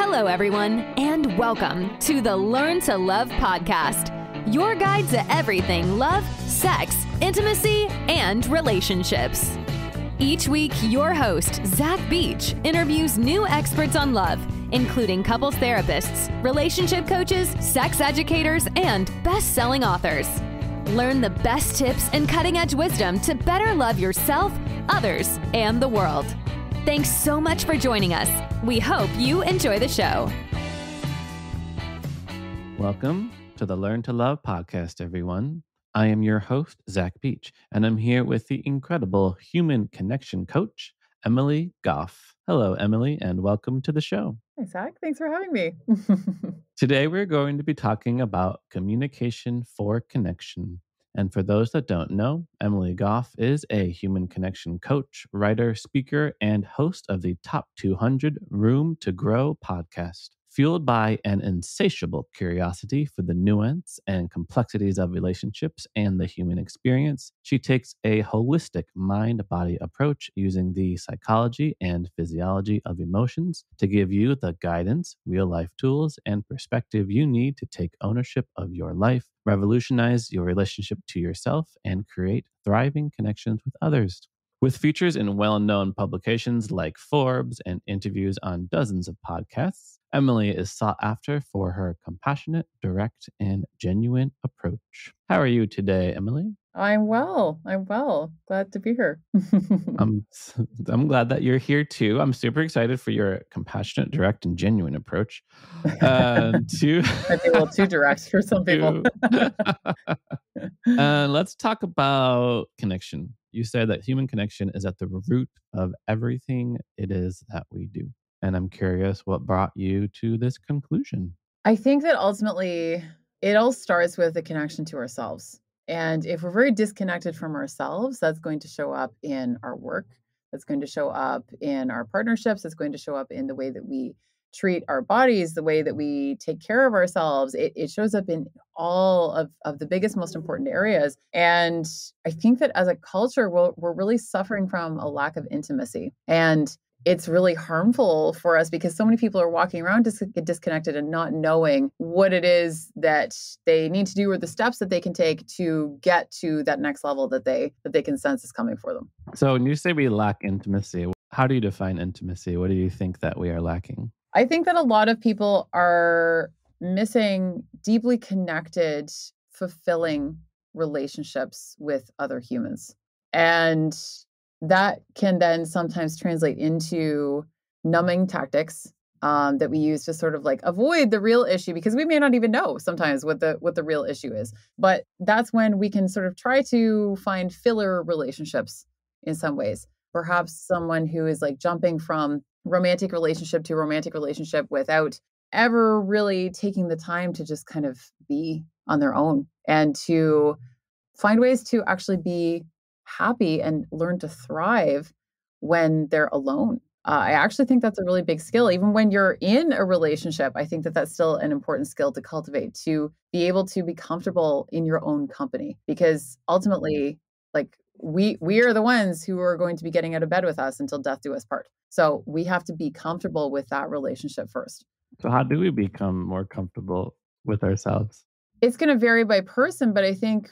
Hello, everyone, and welcome to the Learn to Love podcast, your guide to everything love, sex, intimacy, and relationships. Each week, your host, Zach Beach, interviews new experts on love, including couples therapists, relationship coaches, sex educators, and best-selling authors. Learn the best tips and cutting-edge wisdom to better love yourself, others, and the world. Thanks so much for joining us. We hope you enjoy the show. Welcome to the Learn to Love podcast, everyone. I am your host, Zach Beach, and I'm here with the incredible human connection coach, Emily Gough. Hello, Emily, and welcome to the show. Hey, Zach. Thanks for having me. Today, we're going to be talking about communication for connection. And for those that don't know, Emily Gough is a human connection coach, writer, speaker, and host of the Top 200 Room to Grow podcast. Fueled by an insatiable curiosity for the nuance and complexities of relationships and the human experience, she takes a holistic mind-body approach using the psychology and physiology of emotions to give you the guidance, real-life tools, and perspective you need to take ownership of your life, revolutionize your relationship to yourself, and create thriving connections with others. With features in well-known publications like Forbes and interviews on dozens of podcasts, Emily is sought after for her compassionate, direct, and genuine approach. How are you today, Emily? I'm well. Glad to be here. I'm glad that you're here too. I'm super excited for your compassionate, direct, and genuine approach. Might be a little too direct for some people. Let's talk about connection. You said that human connection is at the root of everything it is that we do. And I'm curious what brought you to this conclusion. I think that ultimately it all starts with the connection to ourselves. And if we're very disconnected from ourselves, that's going to show up in our work. That's going to show up in our partnerships. It's going to show up in the way that we treat our bodies, the way that we take care of ourselves. It shows up in all of the biggest, most important areas. And I think that as a culture, we're really suffering from a lack of intimacy. And it's really harmful for us because so many people are walking around disconnected and not knowing what it is that they need to do or the steps that they can take to get to that next level that they can sense is coming for them. So when you say we lack intimacy, how do you define intimacy? What do you think that we are lacking? I think that a lot of people are missing deeply connected, fulfilling relationships with other humans. And that can then sometimes translate into numbing tactics that we use to sort of like avoid the real issue because we may not even know sometimes what the real issue is. But that's when we can sort of try to find filler relationships in some ways. Perhaps someone who is like jumping from romantic relationship to romantic relationship without ever really taking the time to just kind of be on their own and to find ways to actually be happy and learn to thrive when they're alone. I actually think that's a really big skill. Even when you're in a relationship, I think that that's still an important skill to cultivate, to be able to be comfortable in your own company. Because ultimately, like we are the ones who are going to be getting out of bed with us until death do us part. So we have to be comfortable with that relationship first. So how do we become more comfortable with ourselves? It's going to vary by person, but I think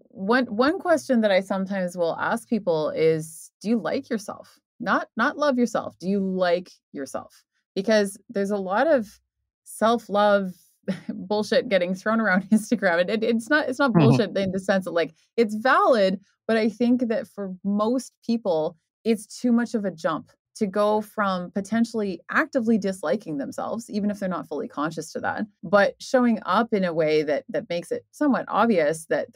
one question that I sometimes will ask people is, do you like yourself? Not love yourself. Do you like yourself? Because there's a lot of self-love bullshit getting thrown around Instagram. It's not bullshit in the sense that like it's valid, but I think that for most people, it's too much of a jump to go from potentially actively disliking themselves, even if they're not fully conscious to that, but showing up in a way that makes it somewhat obvious that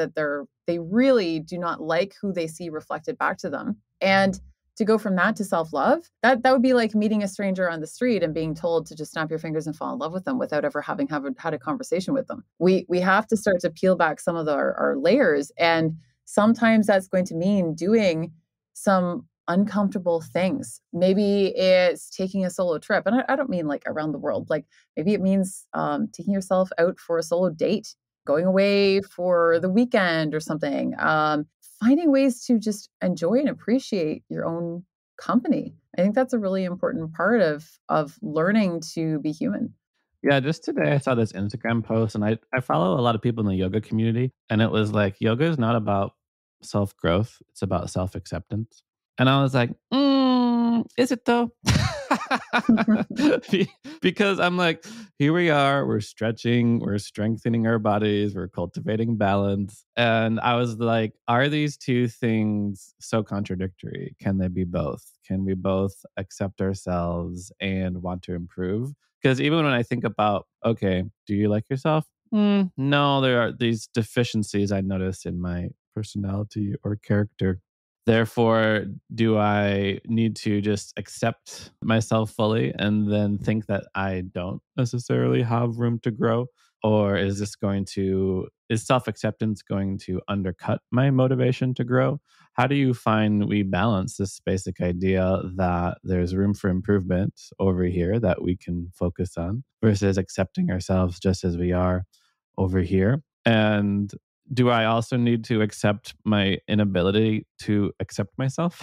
they really do not like who they see reflected back to them. And to go from that to self-love, that would be like meeting a stranger on the street and being told to just snap your fingers and fall in love with them without ever having had a conversation with them. We have to start to peel back some of our layers. And sometimes that's going to mean doing some uncomfortable things. Maybe it's taking a solo trip. And I don't mean like around the world. Like maybe it means taking yourself out for a solo date, going away for the weekend or something. Finding ways to just enjoy and appreciate your own company. I think that's a really important part of learning to be human. Yeah, just today I saw this Instagram post and I follow a lot of people in the yoga community and it was like yoga is not about self-growth, it's about self-acceptance. And I was like, is it though? Because I'm like, here we are, we're stretching, we're strengthening our bodies, we're cultivating balance. And I was like, are these two things so contradictory? Can they be both? Can we both accept ourselves and want to improve? Because even when I think about, okay, do you like yourself? No, there are these deficiencies I notice in my personality or character. Therefore, do I need to just accept myself fully and then think that I don't necessarily have room to grow? Or is self acceptance going to undercut my motivation to grow? How do you find we balance this basic idea that there's room for improvement over here that we can focus on versus accepting ourselves just as we are over here? And do I also need to accept my inability to accept myself?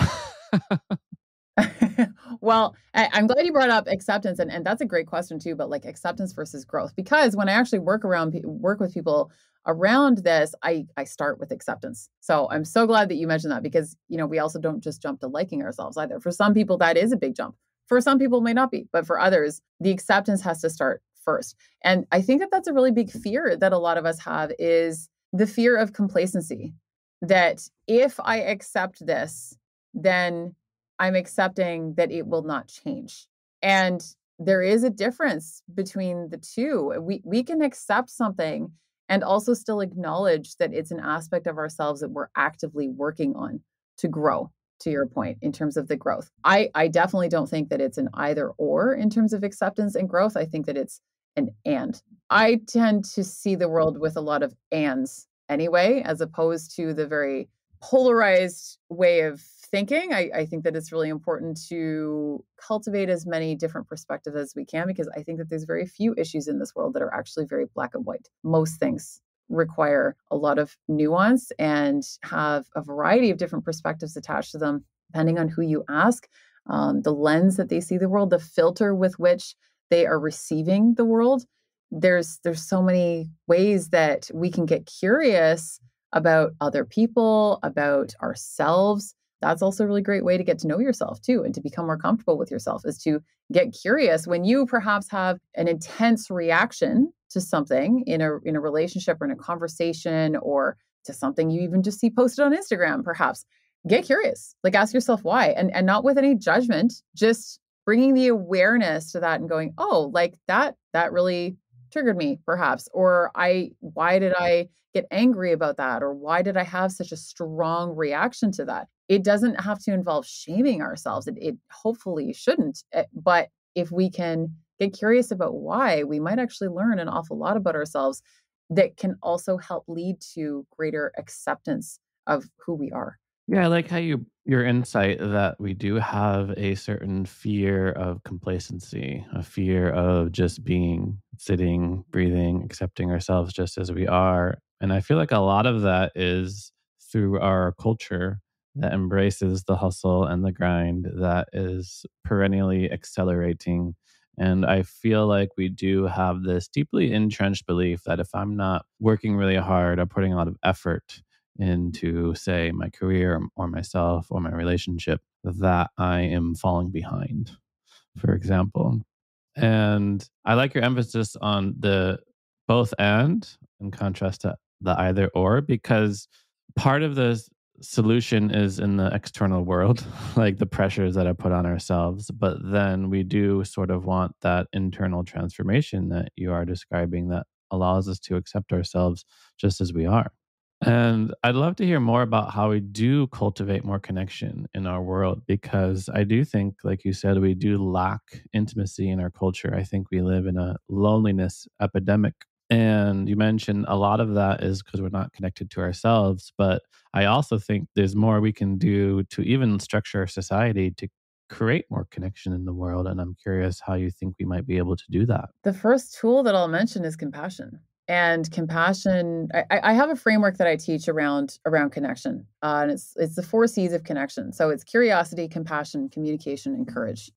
Well, I'm glad you brought up acceptance, and that's a great question too. But like acceptance versus growth, because when I actually work with people around this, I start with acceptance. So I'm so glad that you mentioned that because we also don't just jump to liking ourselves either. For some people, that is a big jump. For some people, it may not be, but for others, the acceptance has to start first. And I think that that's a really big fear that a lot of us have is the fear of complacency. That if I accept this, then I'm accepting that it will not change. And there is a difference between the two. We can accept something and also still acknowledge that it's an aspect of ourselves that we're actively working on to grow, to your point, in terms of the growth. I definitely don't think that it's an either or in terms of acceptance and growth. I think that it's an and. I tend to see the world with a lot of ands anyway, as opposed to the very polarized way of thinking. I think that it's really important to cultivate as many different perspectives as we can, because I think that there's very few issues in this world that are actually very black and white. Most things require a lot of nuance and have a variety of different perspectives attached to them, depending on who you ask, the lens that they see the world, the filter with which they are receiving the world. There's so many ways that we can get curious about other people, about ourselves. That's also a really great way to get to know yourself too, and to become more comfortable with yourself, is to get curious when you perhaps have an intense reaction to something in a relationship or in a conversation, or to something you even just see posted on Instagram, perhaps. Get curious, like ask yourself why, and not with any judgment, just bringing the awareness to that and going, oh, like that really triggered me perhaps, or why did I get angry about that, or why did I have such a strong reaction to that? It doesn't have to involve shaming ourselves. It hopefully shouldn't. But if we can get curious about why, we might actually learn an awful lot about ourselves that can also help lead to greater acceptance of who we are. Yeah, I like how your insight that we do have a certain fear of complacency, a fear of just being, sitting, breathing, accepting ourselves just as we are. And I feel like a lot of that is through our culture that embraces the hustle and the grind, that is perennially accelerating. And I feel like we do have this deeply entrenched belief that if I'm not working really hard or putting a lot of effort into, say, my career or myself or my relationship, that I am falling behind, for example. And I like your emphasis on the both and in contrast to the either or, because part of the solution is in the external world, like the pressures that are put on ourselves. But then we do sort of want that internal transformation that you are describing that allows us to accept ourselves just as we are. And I'd love to hear more about how we do cultivate more connection in our world, because I do think, like you said, we do lack intimacy in our culture. I think we live in a loneliness epidemic. And you mentioned a lot of that is because we're not connected to ourselves. But I also think there's more we can do to even structure our society to create more connection in the world. And I'm curious how you think we might be able to do that. The first tool that I'll mention is compassion. And compassion, I have a framework that I teach around connection. And it's the 4 C's of connection. So it's curiosity, compassion, communication, and courage.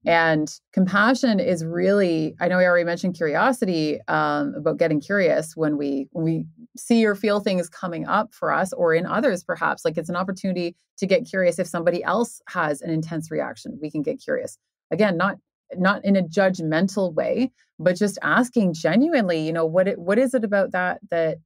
And compassion is really, I know I already mentioned curiosity, about getting curious when we see or feel things coming up for us or in others, perhaps. Like, it's an opportunity to get curious. If somebody else has an intense reaction, we can get curious. Again, not in a judgmental way, but just asking genuinely, what is it about that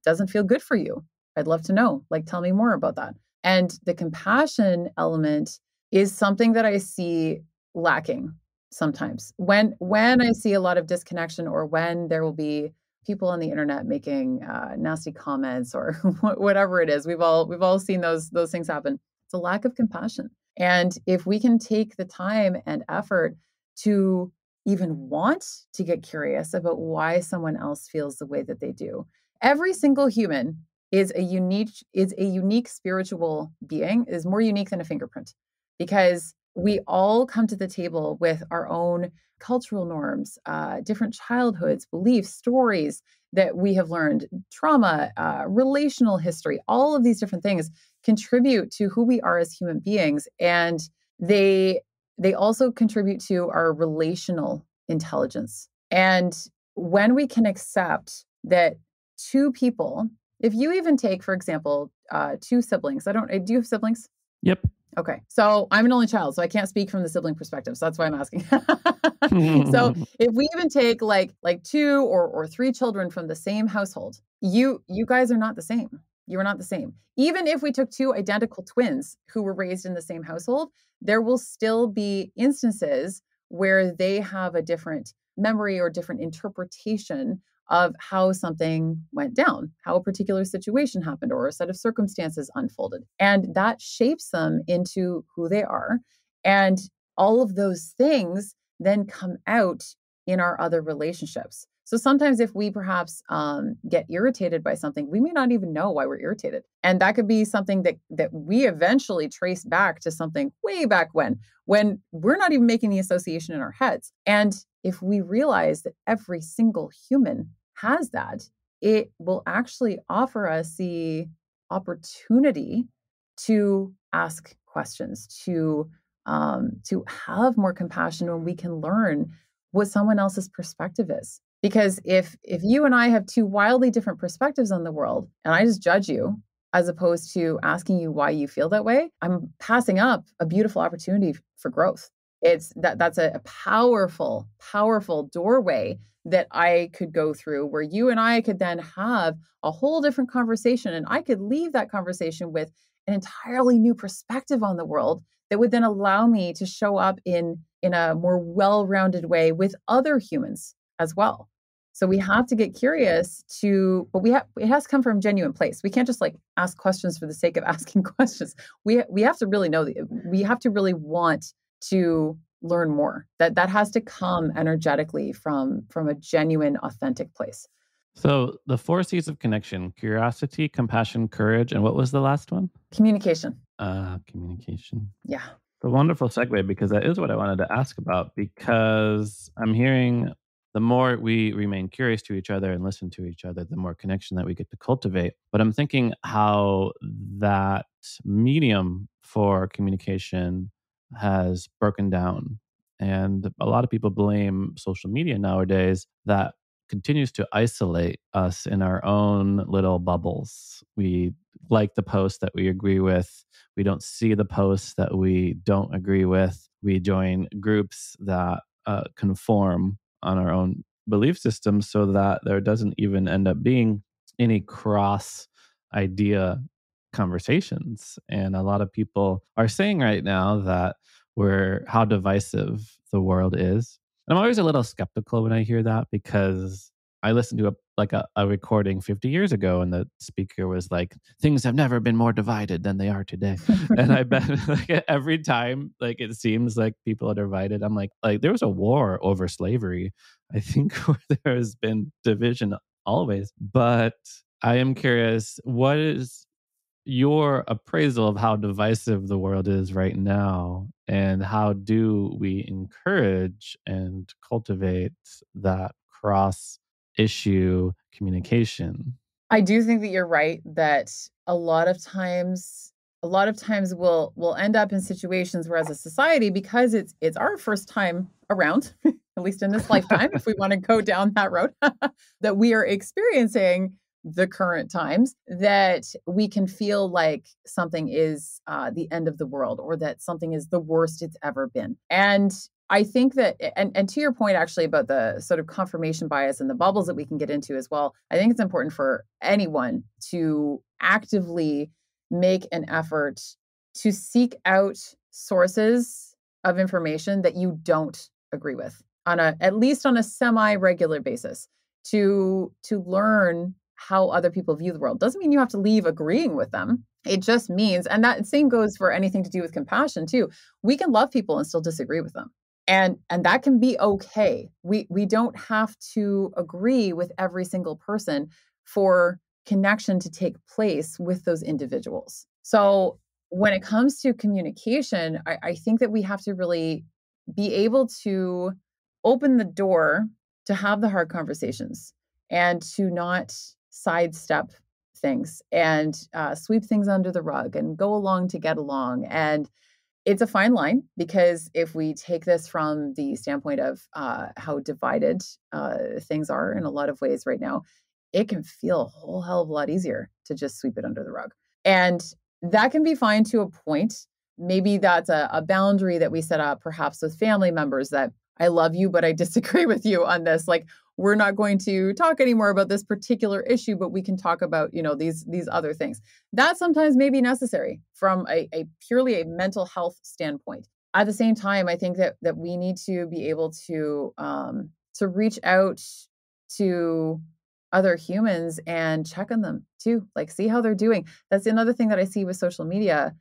doesn't feel good for you? I'd love to know. Like, tell me more about that. And the compassion element is something that I see lacking sometimes. When I see a lot of disconnection, or when there will be people on the internet making nasty comments or whatever it is, we've all seen those things happen. It's a lack of compassion. And if we can take the time and effort to even want to get curious about why someone else feels the way that they do. Every single human is a unique spiritual being, is more unique than a fingerprint, because we all come to the table with our own cultural norms, different childhoods, beliefs, stories that we have learned, trauma, relational history. All of these different things contribute to who we are as human beings, and they also contribute to our relational intelligence. And when we can accept that two people, if you even take, for example, 2 siblings, do you have siblings? Yep. Okay. So I'm an only child, so I can't speak from the sibling perspective. So that's why I'm asking. So if we even take like 2 or 3 children from the same household, you guys are not the same. You are not the same. Even if we took 2 identical twins who were raised in the same household, there will still be instances where they have a different memory or different interpretation of how something went down, how a particular situation happened or a set of circumstances unfolded. And that shapes them into who they are. And all of those things then come out in our other relationships. So sometimes if we perhaps get irritated by something, we may not even know why we're irritated. And that could be something that we eventually trace back to something way back when we're not even making the association in our heads. And if we realize that every single human has that, it will actually offer us the opportunity to ask questions, to have more compassion when we can learn what someone else's perspective is. Because if you and I have 2 wildly different perspectives on the world, and I just judge you as opposed to asking you why you feel that way, I'm passing up a beautiful opportunity for growth. That's a powerful, powerful doorway that I could go through, where you and I could then have a whole different conversation, and I could leave that conversation with an entirely new perspective on the world that would then allow me to show up in a more well-rounded way with other humans as well. So we have to get curious but it has to come from a genuine place. We can't just like ask questions for the sake of asking questions. We have to really know we have to really want to learn more. That has to come energetically from a genuine, authentic place. So the 4 C's of connection: curiosity, compassion, courage, and what was the last one? Communication. Communication. Yeah. A wonderful segue, because that is what I wanted to ask about, because I'm hearing the more we remain curious to each other and listen to each other, the more connection that we get to cultivate. But I'm thinking how that medium for communication has broken down. And a lot of people blame social media nowadays that continues to isolate us in our own little bubbles. We like the post that we agree with. We don't see the posts that we don't agree with. We join groups that conform on our own belief systems, so that there doesn't even end up being any cross idea conversations. And a lot of people are saying right now that how divisive the world is. And I'm always a little skeptical when I hear that, because I listened to a recording 50 years ago, and the speaker was like, "Things have never been more divided than they are today." And I bet every time it seems like people are divided, I'm like there was a war over slavery. I think where there has been division always. But I am curious, what is your appraisal of how divisive the world is right now, and how do we encourage and cultivate that cross issue communication? I do think that you're right that a lot of times we'll end up in situations where as a society, because it's our first time around, at least in this lifetime, if we want to go down that road, that we are experiencing the current times, that we can feel like something is the end of the world, or that something is the worst it's ever been. And I think that, and to your point, actually, about the sort of confirmation bias and the bubbles that we can get into as well, I think it's important for anyone to actively make an effort to seek out sources of information that you don't agree with at least on a semi-regular basis, to learn how other people view the world. Doesn't mean you have to leave agreeing with them. It just means, and that same goes for anything to do with compassion too. We can love people and still disagree with them. And that can be okay. We don't have to agree with every single person for connection to take place with those individuals. So when it comes to communication, I think that we have to really be able to open the door to have the hard conversations and to not sidestep things and sweep things under the rug and go along to get along. And it's a fine line, because if we take this from the standpoint of how divided things are in a lot of ways right now, it can feel a whole hell of a lot easier to just sweep it under the rug. And that can be fine to a point. Maybe that's a boundary that we set up perhaps with family members, that I love you, but I disagree with you on this. Like, we're not going to talk anymore about this particular issue, but we can talk about, these other things. That sometimes may be necessary from a purely a mental health standpoint. At the same time, I think that we need to be able to reach out to other humans and check on them too, like see how they're doing. That's another thing that I see with social media.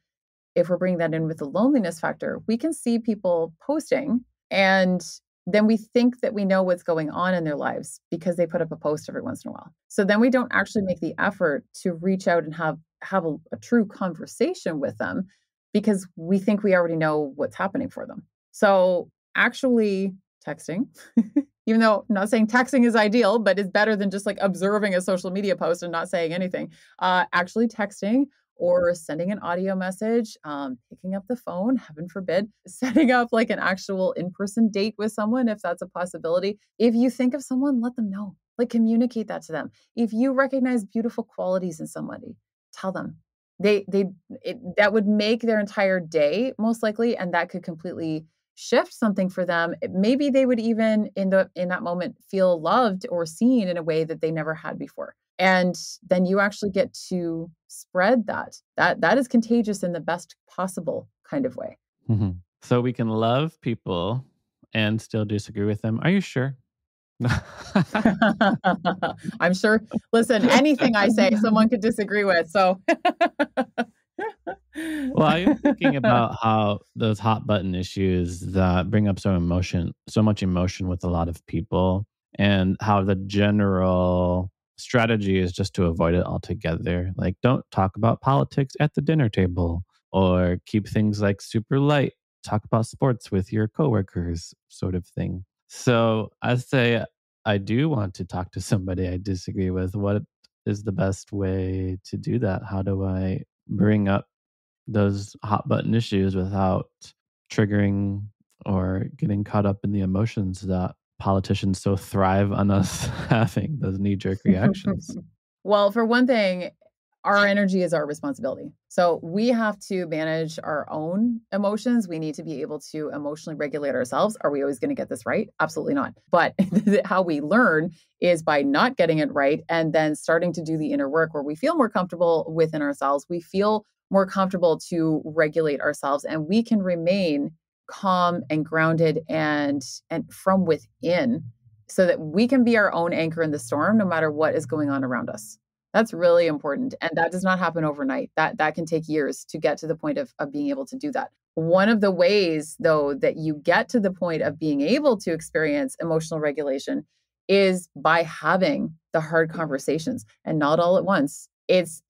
If we're bringing that in with the loneliness factor, we can see people posting, and then we think that we know what's going on in their lives because they put up a post every once in a while. So then we don't actually make the effort to reach out and have a true conversation with them, because we think we already know what's happening for them. So actually texting, even though I'm not saying texting is ideal, but it's better than just like observing a social media post and not saying anything. Actually texting or sending an audio message, picking up the phone, heaven forbid, setting up like an actual in-person date with someone, if that's a possibility. If you think of someone, let them know, like communicate that to them. If you recognize beautiful qualities in somebody, tell them. That would make their entire day most likely, and that could completely shift something for them. Maybe they would even in that moment feel loved or seen in a way that they never had before. And then you actually get to spread that is contagious in the best possible kind of way. Mm-hmm. So we can love people and still disagree with them. Are you sure? I'm sure. Listen, anything I say, someone could disagree with. So, well, I'm thinking about how those hot button issues that bring up so much emotion with a lot of people, and how the general strategy is just to avoid it altogether. Like, don't talk about politics at the dinner table, or keep things like super light. Talk about sports with your coworkers, sort of thing. So I say I do want to talk to somebody I disagree with. What is the best way to do that? How do I bring up those hot button issues without triggering or getting caught up in the emotions that politicians so thrive on us having, those knee-jerk reactions? Well, for one thing, our energy is our responsibility. So we have to manage our own emotions. We need to be able to emotionally regulate ourselves. Are we always going to get this right? Absolutely not. But how we learn is by not getting it right and then starting to do the inner work where we feel more comfortable within ourselves. We feel more comfortable to regulate ourselves, and we can remain calm and grounded and from within, so that we can be our own anchor in the storm no matter what is going on around us. That's really important. And that does not happen overnight. That can take years to get to the point of being able to do that. One of the ways, though, that you get to the point of being able to experience emotional regulation is by having the hard conversations, and not all at once. It's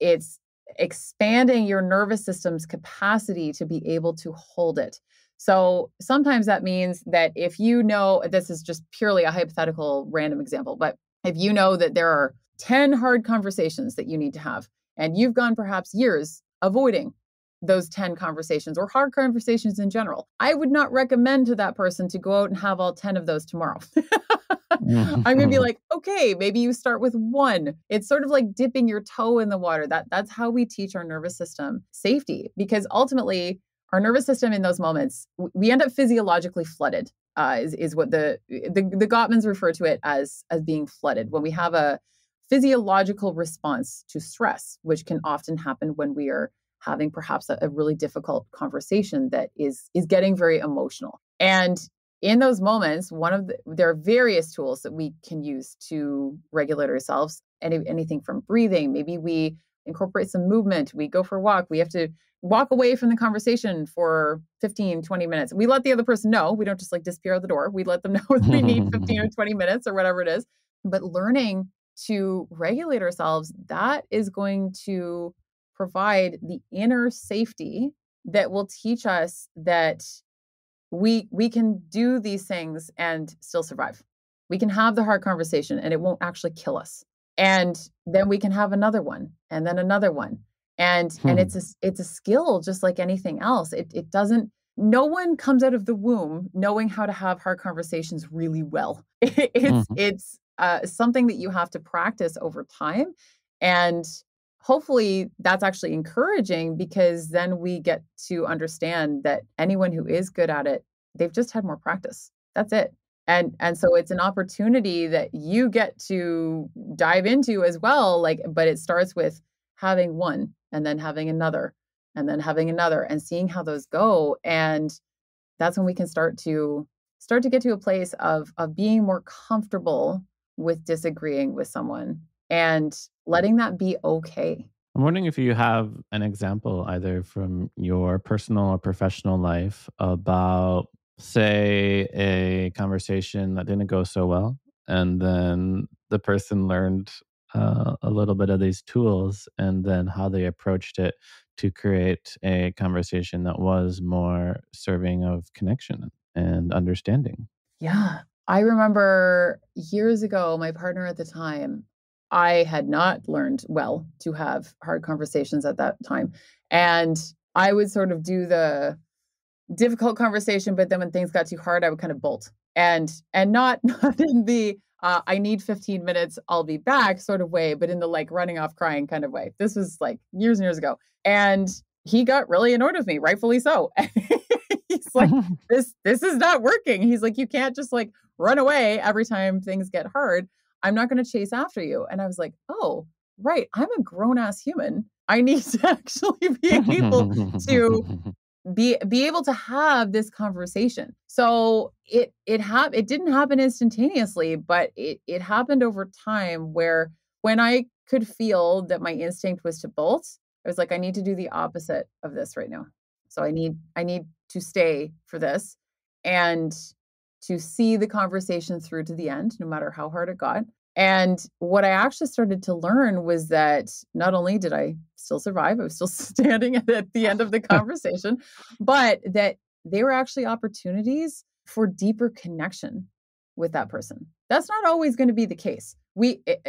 expanding your nervous system's capacity to be able to hold it. So sometimes that means that if you know, this is just purely a hypothetical random example, but if you know that there are 10 hard conversations that you need to have. And you've gone perhaps years avoiding those 10 conversations or hard conversations in general. I would not recommend to that person to go out and have all 10 of those tomorrow. I'm going to be like, okay, maybe you start with one. It's sort of like dipping your toe in the water. That's how we teach our nervous system safety, because ultimately our nervous system in those moments, we end up physiologically flooded, is what the Gottmans refer to it as being flooded. When we have a physiological response to stress, which can often happen when we are having perhaps a really difficult conversation that is getting very emotional. And in those moments, there are various tools that we can use to regulate ourselves. Anything from breathing, maybe we incorporate some movement, we go for a walk, we have to walk away from the conversation for 15, 20 minutes. We let the other person know. We don't just like disappear out the door. We let them know that we need 15 or 20 minutes or whatever it is. But learning to regulate ourselves, that is going to provide the inner safety that will teach us that we can do these things and still survive. We can have the hard conversation and it won't actually kill us. And then we can have another one and then another one. And it's a skill just like anything else. It doesn't, no one comes out of the womb knowing how to have hard conversations really well. It's something that you have to practice over time. And hopefully that's actually encouraging, because then we get to understand that anyone who is good at it, they've just had more practice. That's it. And so it's an opportunity that you get to dive into as well. But it starts with having one and then having another and then having another and seeing how those go. And that's when we can start to get to a place of being more comfortable with disagreeing with someone and letting that be okay. I'm wondering if you have an example either from your personal or professional life about, say, a conversation that didn't go so well, and then the person learned a little bit of these tools, and then how they approached it to create a conversation that was more serving of connection and understanding. Yeah. I remember years ago, my partner at the time, I had not learned well to have hard conversations at that time. And I would sort of do the difficult conversation, but then when things got too hard, I would kind of bolt and not in the I need 15 minutes, I'll be back sort of way, but in the like running off crying kind of way. This was like years and years ago. And he got really annoyed with me, rightfully so. He's like, this is not working. He's like, you can't just like run away every time things get hard. I'm not going to chase after you. And I was like, oh, right. I'm a grown ass human. I need to actually be able to be able to have this conversation. So it didn't happen instantaneously, but it happened over time, where when I could feel that my instinct was to bolt, I was like, I need to do the opposite of this right now. So I need to stay for this and to see the conversation through to the end, no matter how hard it got. And what I actually started to learn was that not only did I still survive, I was still standing at the end of the conversation, but that they were actually opportunities for deeper connection with that person. That's not always going to be the case.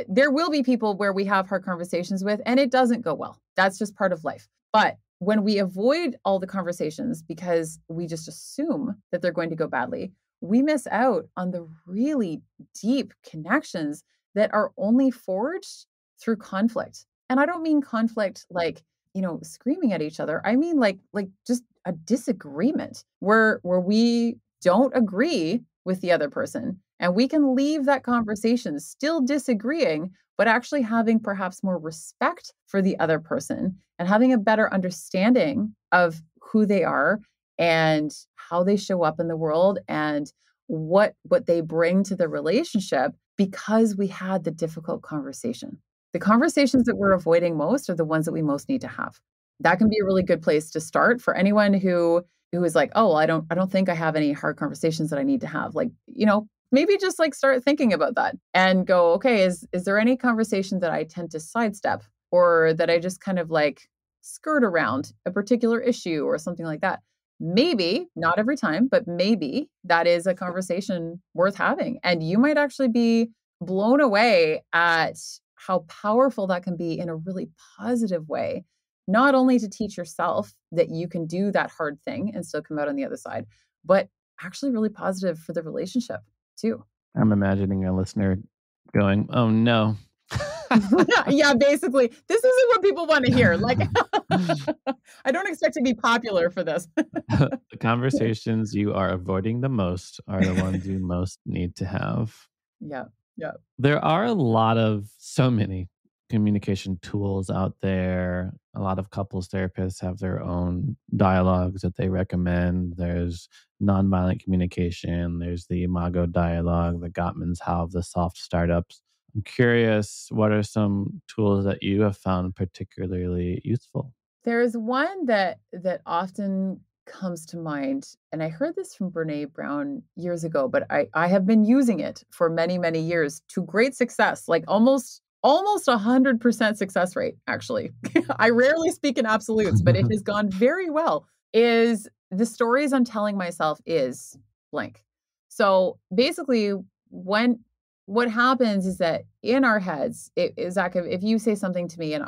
There will be people where we have hard conversations with, and it doesn't go well. That's just part of life. But when we avoid all the conversations because we just assume that they're going to go badly, we miss out on the really deep connections that are only forged through conflict. And I don't mean conflict like, screaming at each other. I mean like just a disagreement where we don't agree with the other person, and we can leave that conversation still disagreeing, but actually having perhaps more respect for the other person and having a better understanding of who they are and how they show up in the world and what they bring to the relationship, because we had the difficult conversation. The conversations that we're avoiding most are the ones that we most need to have. That can be a really good place to start for anyone who is like, oh, well, I don't think I have any hard conversations that I need to have. Like, maybe just like start thinking about that and go, okay, is there any conversation that I tend to sidestep, or that I just kind of like skirt around a particular issue or something like that? Maybe, not every time, but maybe that is a conversation worth having. And you might actually be blown away at how powerful that can be in a really positive way, not only to teach yourself that you can do that hard thing and still come out on the other side, but actually really positive for the relationship too. I'm imagining a listener going, "Oh no." Yeah, basically, this isn't what people want to hear. Like, I don't expect to be popular for this. The conversations you are avoiding the most are the ones you most need to have. Yeah, yeah. There are so many communication tools out there. A lot of couples therapists have their own dialogues that they recommend. There's nonviolent communication, there's the Imago dialogue, the Gottman's How of the soft startups. I'm curious, what are some tools that you have found particularly useful? There's one that often comes to mind, and I heard this from Brene Brown years ago, but I have been using it for many, many years to great success, like almost 100% success rate, actually. I rarely speak in absolutes, but it has gone very well. Is the stories I'm telling myself is blank. So basically, when what happens is that in our heads, Zach, if you say something to me and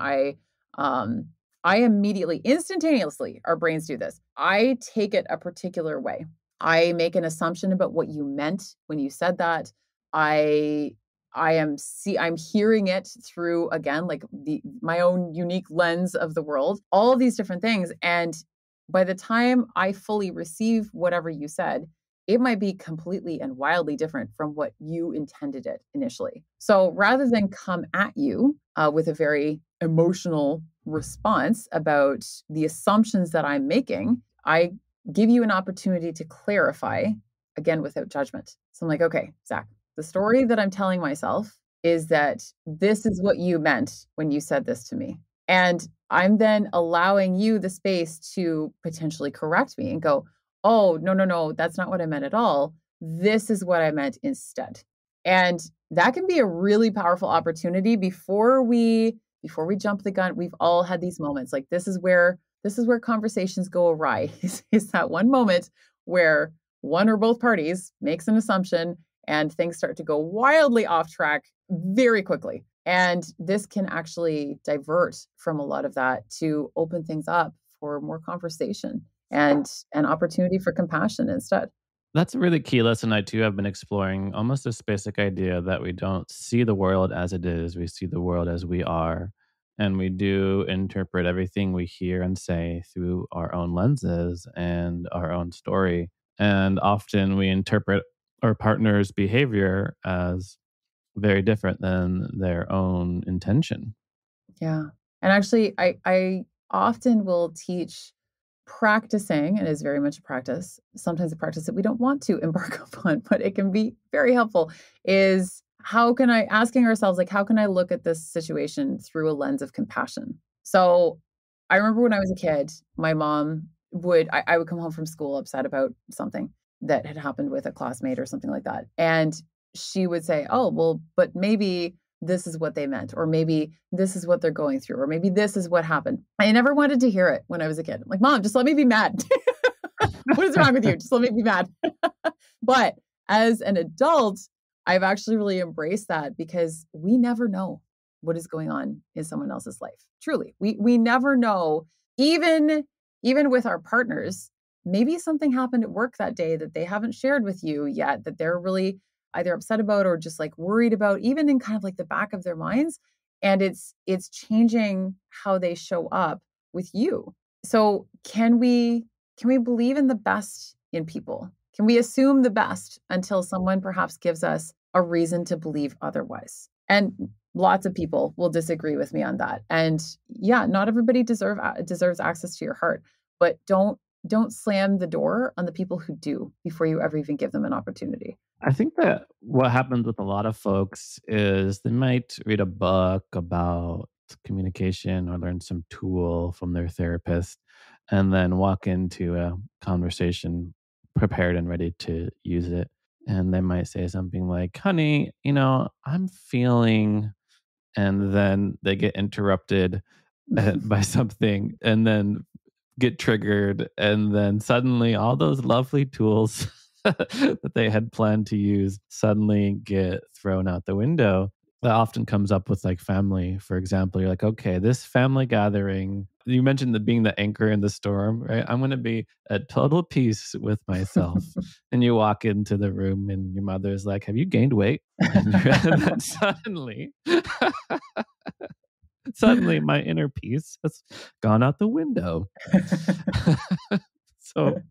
um, I immediately, instantaneously, our brains do this. I take it a particular way. I make an assumption about what you meant when you said that. I I'm hearing it through, again, like my own unique lens of the world, all of these different things. And by the time I fully receive whatever you said, it might be completely and wildly different from what you intended it initially. So rather than come at you with a very emotional response about the assumptions that I'm making, I give you an opportunity to clarify, again, without judgment. So I'm like, okay, Zach, the story that I'm telling myself is that this is what you meant when you said this to me. And I'm then allowing you the space to potentially correct me and go, oh, no, no, no, that's not what I meant at all. This is what I meant instead. And that can be a really powerful opportunity before we jump the gun. We've all had these moments. Like this is where conversations go awry. Is that one moment where one or both parties makes an assumption and things start to go wildly off track very quickly. And this can actually divert from a lot of that to open things up for more conversation and an opportunity for compassion instead. That's a really key lesson I too have been exploring. Almost this basic idea that we don't see the world as it is, we see the world as we are. And we do interpret everything we hear and say through our own lenses and our own story. And often we interpret our partner's behavior as very different than their own intention. Yeah. And actually, I often will teach practicing, and it is very much a practice, sometimes a practice that we don't want to embark upon, but it can be very helpful, is asking ourselves, like, how can I look at this situation through a lens of compassion? So I remember when I was a kid, my mom I would come home from school upset about something that had happened with a classmate or something like that. And she would say, oh, well, but maybe this is what they meant, or maybe this is what they're going through, or maybe this is what happened. I never wanted to hear it when I was a kid. I'm like, Mom, just let me be mad. What is wrong with you? Just let me be mad. But as an adult, I've actually really embraced that because we never know what is going on in someone else's life. Truly, we never know, even with our partners. Maybe something happened at work that day that they haven't shared with you yet, that they're really either upset about or just like worried about, even in kind of like the back of their minds. And it's changing how they show up with you. So can we believe in the best in people? Can we assume the best until someone perhaps gives us a reason to believe otherwise? And lots of people will disagree with me on that. And yeah, not everybody deserves access to your heart, but don't slam the door on the people who do before you ever even give them an opportunity. I think that what happens with a lot of folks is they might read a book about communication or learn some tool from their therapist and then walk into a conversation prepared and ready to use it. And they might say something like, honey, I'm feeling, and then they get interrupted by something and then get triggered. And then suddenly all those lovely tools that they had planned to use suddenly get thrown out the window. that often comes up with like family, for example. You're like, okay, this family gathering, you mentioned the being the anchor in the storm, right? I'm going to be at total peace with myself. And you walk into the room and your mother's like, have you gained weight? And then suddenly my inner peace has gone out the window. So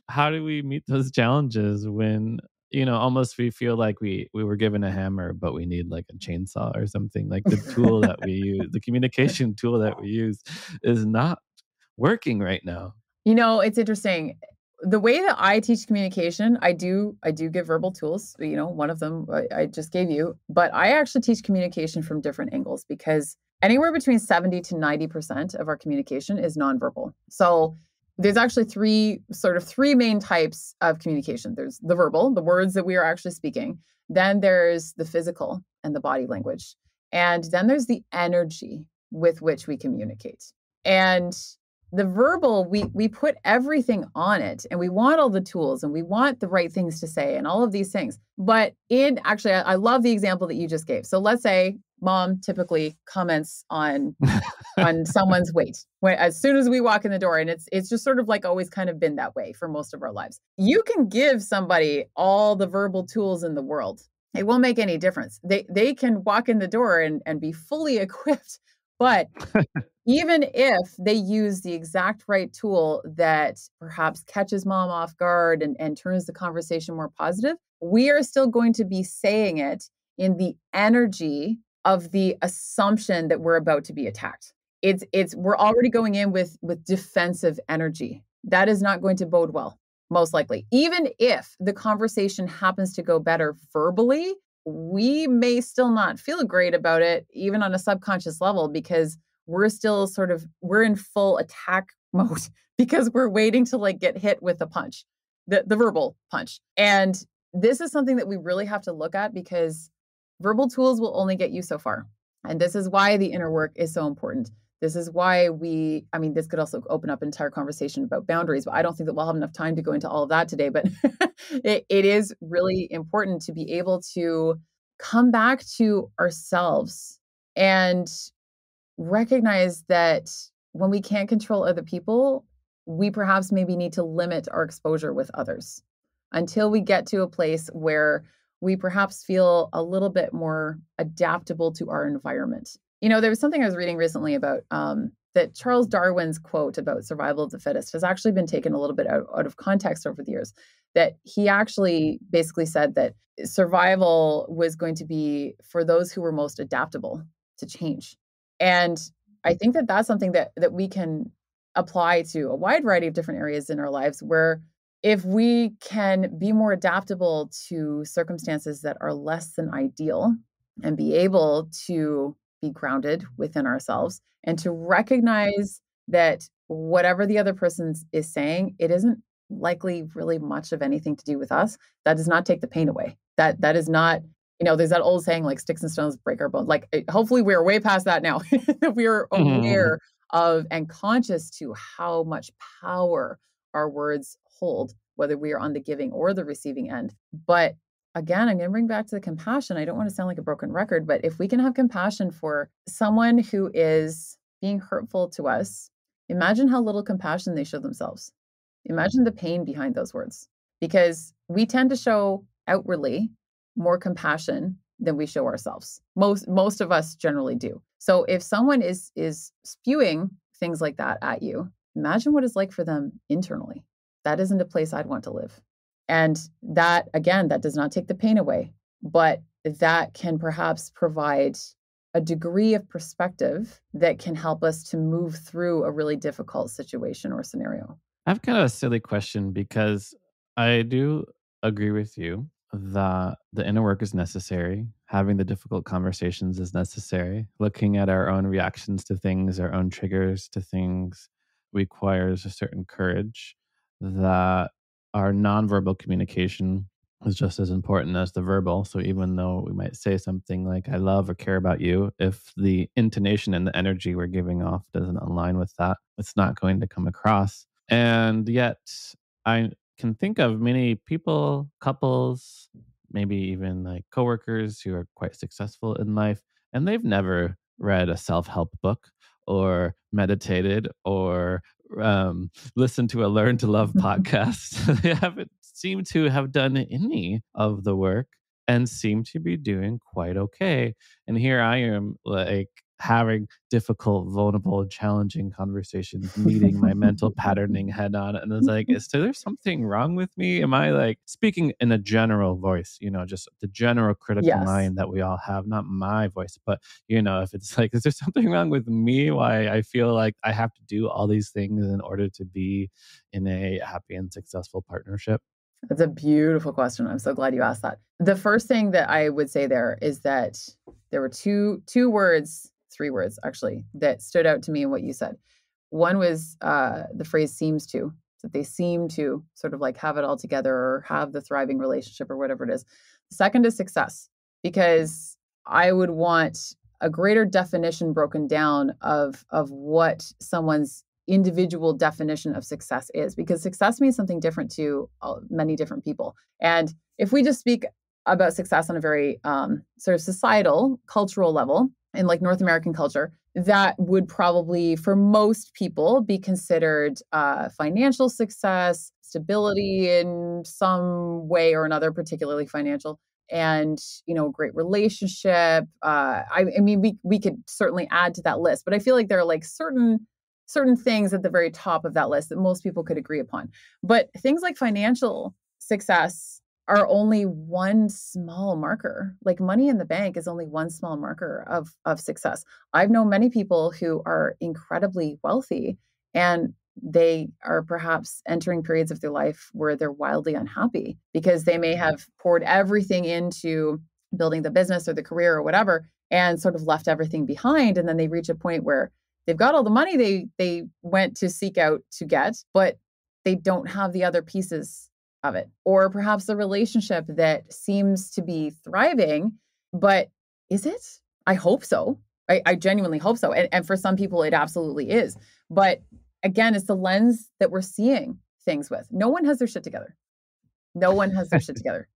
how do we meet those challenges when, almost we feel like we were given a hammer, but we need like a chainsaw or something? Like the tool that we use, the communication tool that we use is not working right now. It's interesting. The way that I teach communication, I do give verbal tools. One of them I just gave you, but I actually teach communication from different angles because anywhere between 70 to 90% of our communication is nonverbal. So there's actually three main types of communication. There's the verbal, the words that we are actually speaking. Then there's the physical and the body language. And then there's the energy with which we communicate. And the verbal, we put everything on it, and we want all the tools and we want the right things to say and all of these things. But I love the example that you just gave. So let's say mom typically comments on someone's weight as soon as we walk in the door. And it's just sort of like always kind of been that way for most of our lives. You can give somebody all the verbal tools in the world. It won't make any difference. They can walk in the door and be fully equipped. But even if they use the exact right tool that perhaps catches mom off guard and turns the conversation more positive, we are still going to be saying it in the energy of the assumption that we're about to be attacked. We're already going in with defensive energy. That is not going to bode well, most likely. Even if the conversation happens to go better verbally, we may still not feel great about it, even on a subconscious level, because we're still we're in full attack mode because we're waiting to like get hit with a punch, the verbal punch. And this is something that we really have to look at because verbal tools will only get you so far. And this is why the inner work is so important. This is why this could also open up an entire conversation about boundaries, but I don't think that we'll have enough time to go into all of that today. But it is really important to be able to come back to ourselves and recognize that when we can't control other people, we perhaps maybe need to limit our exposure with others until we get to a place where we perhaps feel a little bit more adaptable to our environment. There was something I was reading recently about that Charles Darwin's quote about survival of the fittest has actually been taken a little bit out of context over the years. That he actually basically said that survival was going to be for those who were most adaptable to change. And I think that that's something that we can apply to a wide variety of different areas in our lives, where if we can be more adaptable to circumstances that are less than ideal and be able to be grounded within ourselves and to recognize that whatever the other person is saying, it isn't likely really much of anything to do with us. That does not take the pain away. That is not, there's that old saying like sticks and stones break our bones. Like hopefully we're way past that now. We're aware of and conscious to how much power our words hold, whether we are on the giving or the receiving end. But again, I'm going to bring back to the compassion. I don't want to sound like a broken record, but if we can have compassion for someone who is being hurtful to us, imagine how little compassion they show themselves. Imagine the pain behind those words, because we tend to show outwardly more compassion than we show ourselves. Most of us generally do. So if someone is spewing things like that at you, imagine what it's like for them internally. That isn't a place I'd want to live. And that, again, that does not take the pain away, but that can perhaps provide a degree of perspective that can help us to move through a really difficult situation or scenario. I have kind of a silly question because I do agree with you that the inner work is necessary. Having the difficult conversations is necessary. Looking at our own reactions to things, our own triggers to things requires a certain courage. That our nonverbal communication is just as important as the verbal. So even though we might say something like, I love or care about you, if the intonation and the energy we're giving off doesn't align with that, it's not going to come across. And yet I can think of many people, couples, maybe even like coworkers who are quite successful in life, and they've never read a self-help book or meditated or listened to a Learn to Love podcast. They haven't seemed to have done any of the work and seem to be doing quite okay. And here I am, like, having difficult, vulnerable, challenging conversations, meeting my mental patterning head on. And it's like, is there something wrong with me? Am I like speaking in a general voice, just the general critical Yes. mind that we all have, not my voice, but, if it's like, is there something wrong with me? Why I feel like I have to do all these things in order to be in a happy and successful partnership? That's a beautiful question. I'm so glad you asked that. The first thing that I would say there is that there were three words actually, that stood out to me in what you said. One was the phrase seems to, that they seem to sort of like have it all together or have the thriving relationship or whatever it is. The second is success, because I would want a greater definition broken down of what someone's individual definition of success is, because success means something different to many different people. And if we just speak about success on a very sort of societal, cultural level, in like North American culture, that would probably, for most people, be considered financial success, stability in some way or another, particularly financial, and great relationship. I mean, we could certainly add to that list, but I feel like there are like certain things at the very top of that list that most people could agree upon. But things like financial success are only one small marker. Like money in the bank is only one small marker of success. I've known many people who are incredibly wealthy, and they are perhaps entering periods of their life where they're wildly unhappy because they may have poured everything into building the business or the career or whatever, and sort of left everything behind. And then they reach a point where they've got all the money they went to seek out to get, but they don't have the other pieces of it. Or perhaps a relationship that seems to be thriving, but is it? I hope so. I genuinely hope so. And for some people, it absolutely is. But again, it's the lens that we're seeing things with. No one has their shit together. No one has their shit together.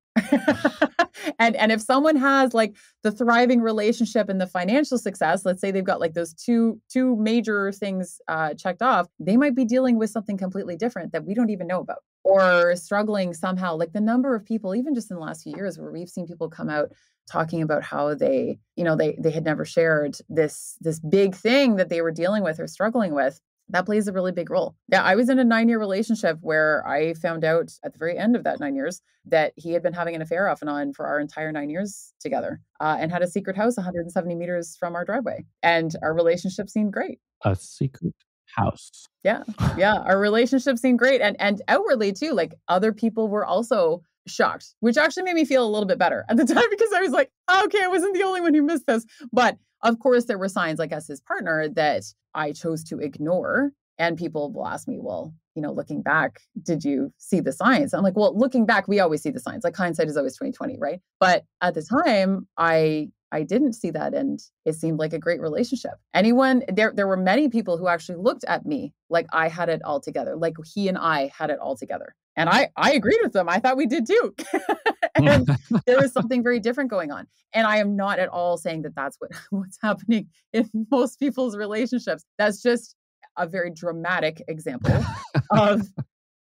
And if someone has like the thriving relationship and the financial success, let's say they've got like those two major things checked off, they might be dealing with something completely different that we don't even know about, or struggling somehow. Like the number of people, even just in the last few years, where we've seen people come out talking about how they had never shared this big thing that they were dealing with or struggling with. That plays a really big role. Yeah, I was in a 9-year relationship where I found out at the very end of that 9 years that he had been having an affair off and on for our entire 9 years together, and had a secret house 170 meters from our driveway. And our relationship seemed great. A secret house. Yeah. Our relationship seemed great. And outwardly too, like other people were also shocked, which actually made me feel a little bit better at the time, because I was like, okay, I wasn't the only one who missed this. But of course, there were signs, like as his partner, that I chose to ignore. And people will ask me, well, looking back, did you see the signs? I'm like, well, looking back, we always see the signs. Like hindsight is always 20/20, right? But at the time, I didn't see that, and it seemed like a great relationship. There were many people who actually looked at me like I had it all together, like he and I had it all together. And I agreed with them. I thought we did too. And there was something very different going on. And I am not at all saying that that's what's happening in most people's relationships. That's just a very dramatic example of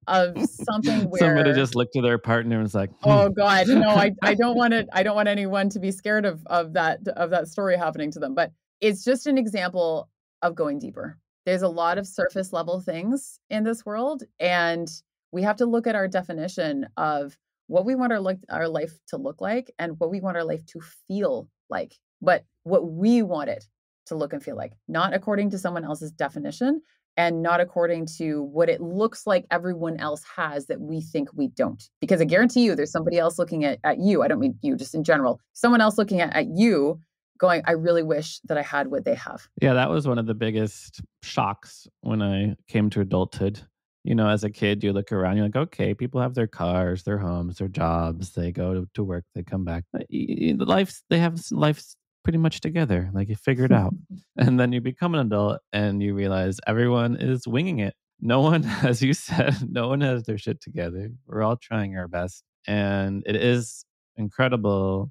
something where Somebody just looked at their partner and was like, oh God, no, I don't want it. I don't want anyone to be scared of that story happening to them. But it's just an example of going deeper. There's a lot of surface level things in this world, and we have to look at our definition of what we want our life to look like and what we want our life to feel like, but what we want it to look and feel like, not according to someone else's definition, and not according to what it looks like everyone else has that we think we don't. Because I guarantee you, there's somebody else looking at you. I don't mean you, just in general. Someone else looking at you going, I really wish that I had what they have. Yeah, that was one of the biggest shocks when I came to adulthood. As a kid, you look around, you're like, okay, people have their cars, their homes, their jobs. They go to work, they come back. They have life pretty much together. Like you figure it out. And then you become an adult and you realize everyone is winging it. No one, as you said, no one has their shit together. We're all trying our best. And it is incredible.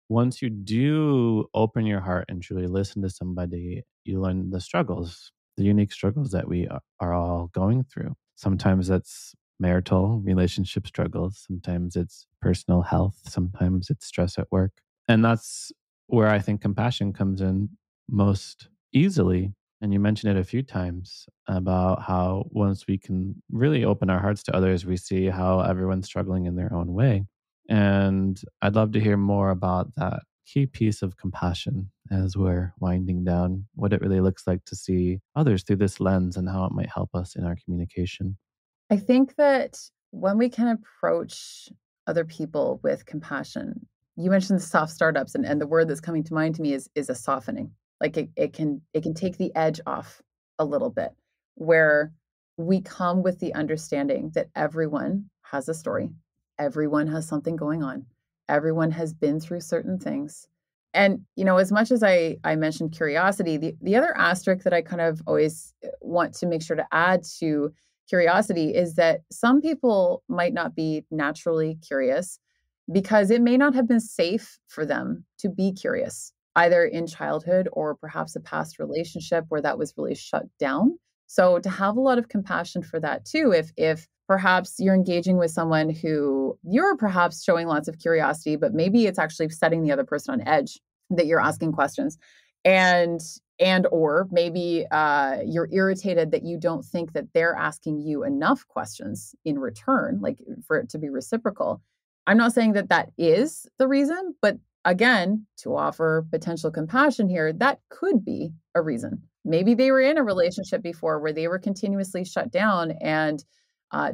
Once you do open your heart and truly listen to somebody, you learn the struggles, the unique struggles that we are all going through. Sometimes that's marital relationship struggles, sometimes it's personal health, sometimes it's stress at work. And that's where I think compassion comes in most easily. And you mentioned it a few times about how once we can really open our hearts to others, we see how everyone's struggling in their own way. And I'd love to hear more about that key piece of compassion as we're winding down, what it really looks like to see others through this lens and how it might help us in our communication. I think that when we can approach other people with compassion, you mentioned the soft startups, and the word that's coming to mind to me is a softening. Like it can take the edge off a little bit, where we come with the understanding that everyone has a story, everyone has something going on, everyone has been through certain things. And as much as I mentioned curiosity, the other asterisk that I kind of always want to make sure to add to curiosity is that some people might not be naturally curious because it may not have been safe for them to be curious, either in childhood or perhaps a past relationship where that was really shut down. So to have a lot of compassion for that too, if perhaps you're engaging with someone who you're perhaps showing lots of curiosity, but maybe it's actually setting the other person on edge that you're asking questions. And or maybe you're irritated that you don't think that they're asking you enough questions in return, like for it to be reciprocal. I'm not saying that that is the reason, but again, to offer potential compassion here, that could be a reason. Maybe they were in a relationship before where they were continuously shut down and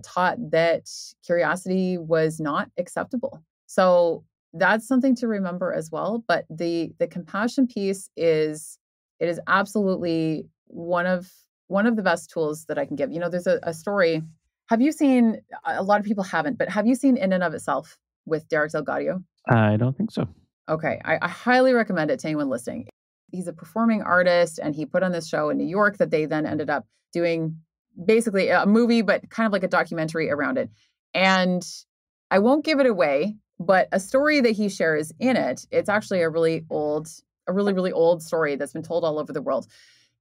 taught that curiosity was not acceptable. So that's something to remember as well. But the compassion piece is absolutely one of the best tools that I can give. There's a story. Have you seen? A lot of people haven't, but have you seen In and of Itself with Derek Delgadio? I don't think so. Okay, I highly recommend it to anyone listening. He's a performing artist, and he put on this show in New York that they then ended up doing basically a movie, but kind of like a documentary around it. And I won't give it away, but a story that he shares in it, it's actually a really, really old story that's been told all over the world,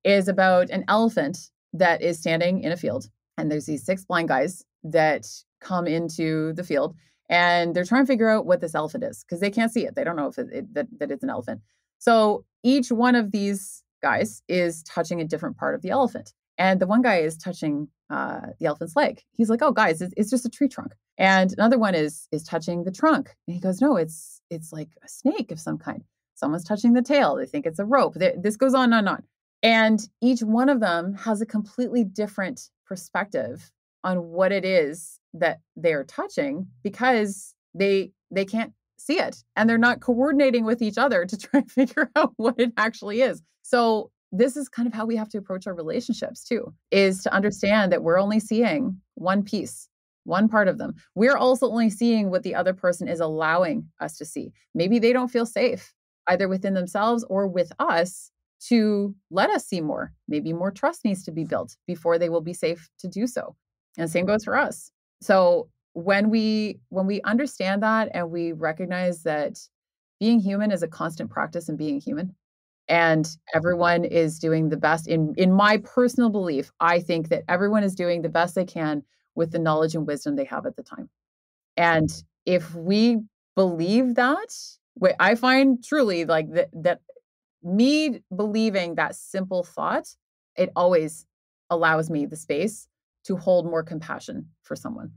is about an elephant that is standing in a field. And there's these 6 blind guys that come into the field, and they're trying to figure out what this elephant is because they can't see it. They don't know if that it's an elephant. So each one of these guys is touching a different part of the elephant. And the one guy is touching the elephant's leg. He's like, "Oh, guys, it's just a tree trunk." And another one is touching the trunk. And he goes, "No, it's like a snake of some kind." Someone's touching the tail. They think it's a rope. This goes on and on. And each one of them has a completely different perspective on what it is that they're touching because they can't see it. And they're not coordinating with each other to try and figure out what it actually is. So this is kind of how we have to approach our relationships too, is to understand that we're only seeing one piece, one part of them. We're also only seeing what the other person is allowing us to see. Maybe they don't feel safe either within themselves or with us to let us see more. Maybe more trust needs to be built before they will be safe to do so. And same goes for us. So when we understand that and we recognize that being human is a constant practice in being human, and everyone is doing the best, in my personal belief, I think that everyone is doing the best they can with the knowledge and wisdom they have at the time. And if we believe that, I find truly like that me believing that simple thought, it always allows me the space to hold more compassion for someone.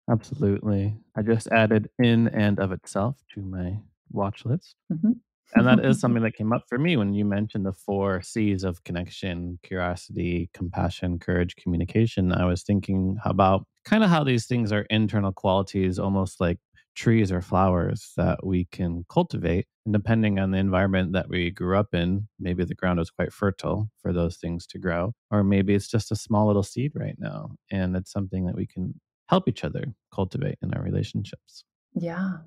Absolutely. I just added In and of Itself to my watch list. Mhm. And that is something that came up for me when you mentioned the 4 C's of connection: curiosity, compassion, courage, communication. I was thinking about kind of how these things are internal qualities, almost like trees or flowers that we can cultivate. And depending on the environment that we grew up in, maybe the ground was quite fertile for those things to grow, or maybe it's just a small little seed right now. And it's something that we can help each other cultivate in our relationships. Yeah.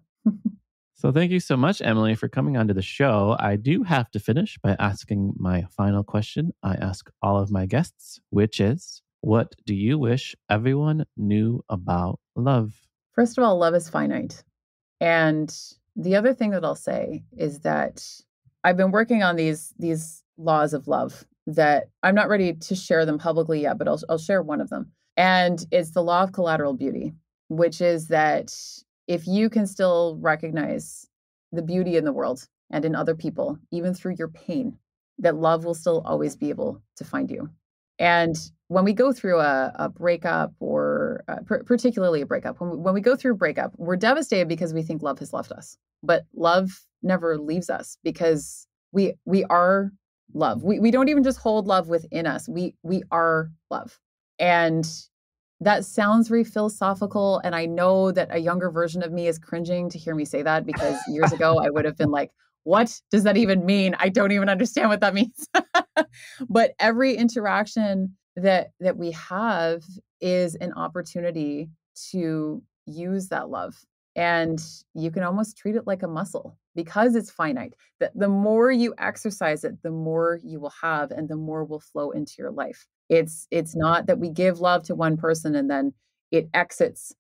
So thank you so much, Emily, for coming onto the show. I do have to finish by asking my final question I ask all of my guests, which is, what do you wish everyone knew about love? First of all, love is finite. And the other thing that I'll say is that I've been working on these laws of love that I'm not ready to share them publicly yet, but I'll share one of them. And it's the law of collateral beauty, which is that if you can still recognize the beauty in the world and in other people, even through your pain, that love will still always be able to find you. And when we go through a breakup, or particularly a breakup, when we go through a breakup, we're devastated because we think love has left us. But love never leaves us, because we are love. We don't even just hold love within us. We are love. And that sounds very philosophical. And I know that a younger version of me is cringing to hear me say that, because years ago I would have been like, what does that even mean? I don't even understand what that means. But every interaction that we have is an opportunity to use that love. And you can almost treat it like a muscle, because it's finite. The more you exercise it, the more you will have, and the more will flow into your life. It's not that we give love to one person and then it exits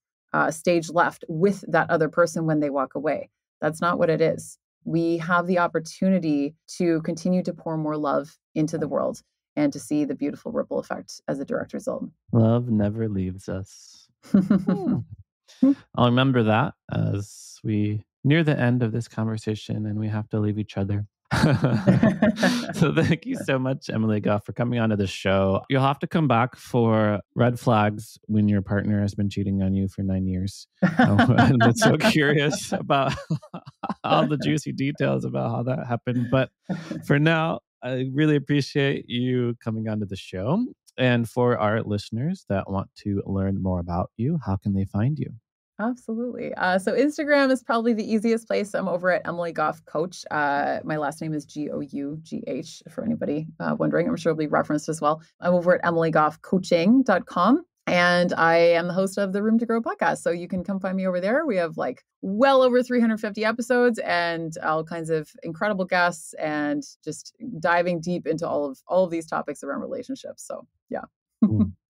stage left with that other person when they walk away. That's not what it is. We have the opportunity to continue to pour more love into the world and to see the beautiful ripple effect as a direct result. Love never leaves us. I'll remember that as we near the end of this conversation and we have to leave each other. So thank you so much, Emily Gough, for coming onto the show. You'll have to come back for red flags when your partner has been cheating on you for 9 years. I'm so curious about all the juicy details about how that happened. But for now, I really appreciate you coming onto the show. And for our listeners that want to learn more about you, how can they find you? Absolutely. So Instagram is probably the easiest place. I'm over at Emily Gough Coach. My last name is Gough, for anybody wondering. I'm sure it'll be referenced as well. I'm over at emilygoughcoaching.com. And I am the host of the Room to Grow podcast. So you can come find me over there. We have like well over 350 episodes and all kinds of incredible guests, and just diving deep into all of these topics around relationships. So yeah.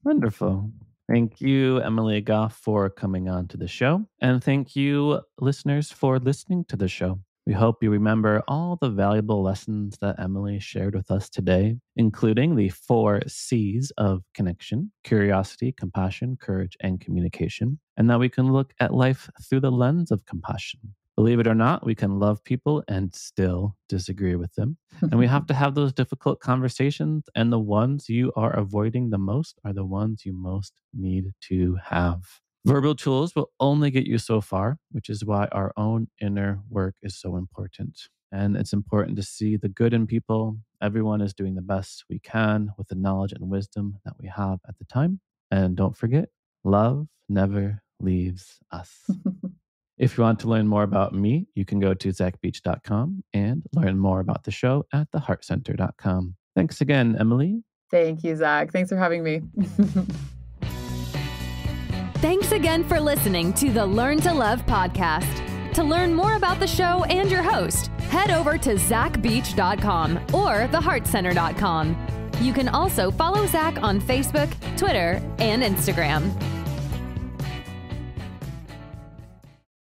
Wonderful. Thank you, Emily Gough, for coming on to the show. And thank you, listeners, for listening to the show. We hope you remember all the valuable lessons that Emily shared with us today, including the 4 C's of connection: curiosity, compassion, courage, and communication, and that we can look at life through the lens of compassion. Believe it or not, we can love people and still disagree with them. And we have to have those difficult conversations, and the ones you are avoiding the most are the ones you most need to have. Verbal tools will only get you so far, which is why our own inner work is so important. And it's important to see the good in people. Everyone is doing the best we can with the knowledge and wisdom that we have at the time. And don't forget, love never leaves us. If you want to learn more about me, you can go to zachbeach.com and learn more about the show at theheartcenter.com. Thanks again, Emily. Thank you, Zach. Thanks for having me. Thanks again for listening to the Learn to Love podcast. To learn more about the show and your host, head over to zachbeach.com or theheartcenter.com. You can also follow Zach on Facebook, Twitter, and Instagram.